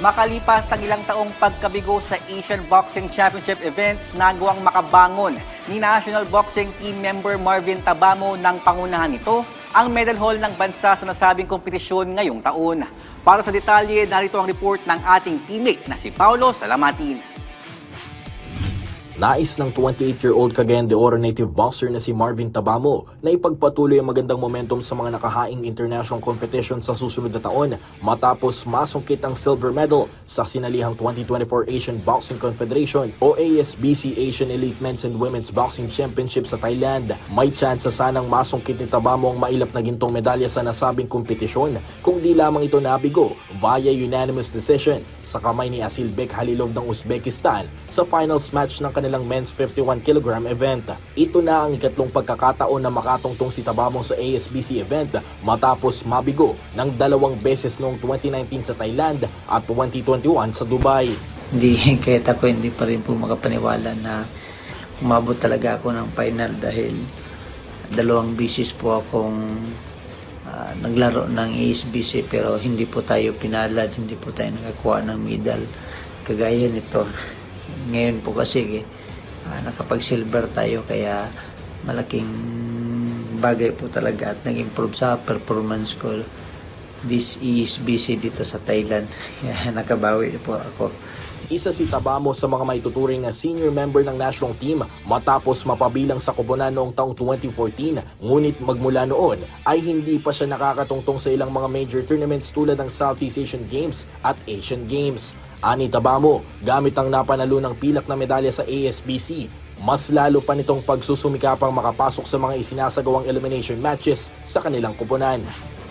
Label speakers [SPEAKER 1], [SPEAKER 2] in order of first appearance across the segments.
[SPEAKER 1] Makalipas ang ilang taong pagkabigo sa Asian Boxing Championship events, nagawang makabangon ni National Boxing Team member Marvin Tabamo ng pangunahan nito ang medal haul ng bansa sa nasabing kompetisyon ngayong taon. Para sa detalye, narito ang report ng ating teammate na si Paulo Salamatin.
[SPEAKER 2] Nais ng 28-year-old Cagayan de Oro native boxer na si Marvin Tabamo na ipagpatuloy ang magandang momentum sa mga nakahaing international competition sa susunod na taon matapos masungkit ang silver medal sa sinalihang 2024 Asian Boxing Confederation o ASBC Asian Elite Men's and Women's Boxing Championship sa Thailand. May tsansa sanang masungkit ni Tabamo ang mailap na gintong medalya sa nasabing kompetisyon kung di lamang ito nabigo via unanimous decision sa kamay ni Asilbek Halilov ng Uzbekistan sa finals match ng kanilang men's 51kg event. Ito na ang ikatlong pagkakataon na makatungtong si Tabamo sa ASBC event matapos mabigo ng 2 beses noong 2019 sa Thailand at 2021 sa Dubai.
[SPEAKER 3] Kahit ako hindi pa rin po makapaniwala na umabot talaga ako ng final dahil 2 beses po akong naglaro ng ASBC pero hindi po tayo pinalad, hindi po tayo nakakuha ng medal kagaya nito. Ngayon po kasi nakapag-silver tayo kaya malaking bagay po talaga at nag-improve sa performance ko this ASBC dito sa Thailand. Nakabawi po ako.
[SPEAKER 2] Isa si Tabamo sa mga maituturing na senior member ng national team matapos mapabilang sa koponan noong taong 2014. Ngunit magmula noon ay hindi pa siya nakakatungtong sa ilang mga major tournaments tulad ng Southeast Asian Games at Asian Games. Ani Tabamo, gamit ang napanalo ng pilak na medalya sa ASBC, mas lalo pa nitong pagsusumikapang makapasok sa mga isinasagawang elimination matches sa kanilang koponan.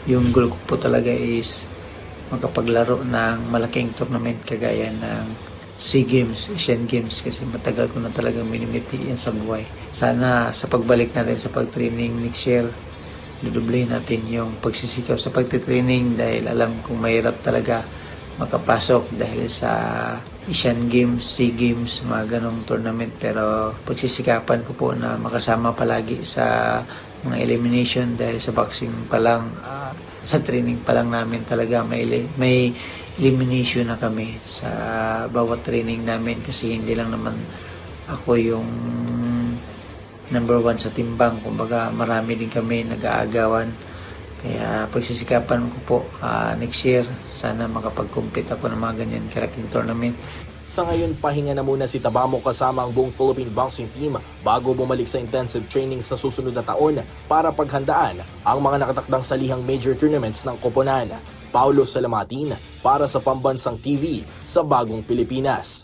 [SPEAKER 3] Yung goal ko po talaga is makapaglaro ng malaking tournament kagaya ng SEA Games, Asian Games kasi matagal ko na talagang minimiti yan sa buhay. Sana sa pagbalik natin sa pagtraining next year, dudublin natin yung pagsisikap sa pagtitraining dahil alam kong mahirap talaga makapasok dahil sa Asian Games, SEA Games, mga ganong tournament pero pagsisikapan ko po na makasama palagi sa mga elimination dahil sa boxing pa lang, sa training pa lang namin talaga may elimination na kami sa bawat training namin kasi hindi lang naman ako yung number 1 sa timbang, kumbaga marami din kami nag-aagawan kaya pagsisikapan ko po next year sana makapag-compete ako ng mga ganyan kalaking tournament.
[SPEAKER 2] Sa ngayon, pahinga na muna si Tabamo kasama ang buong Philippine boxing team bago bumalik sa intensive training sa susunod na taon para paghandaan ang mga nakatakdang salihang major tournaments ng koponan. Paulo Salamatin para sa Pambansang TV sa Bagong Pilipinas.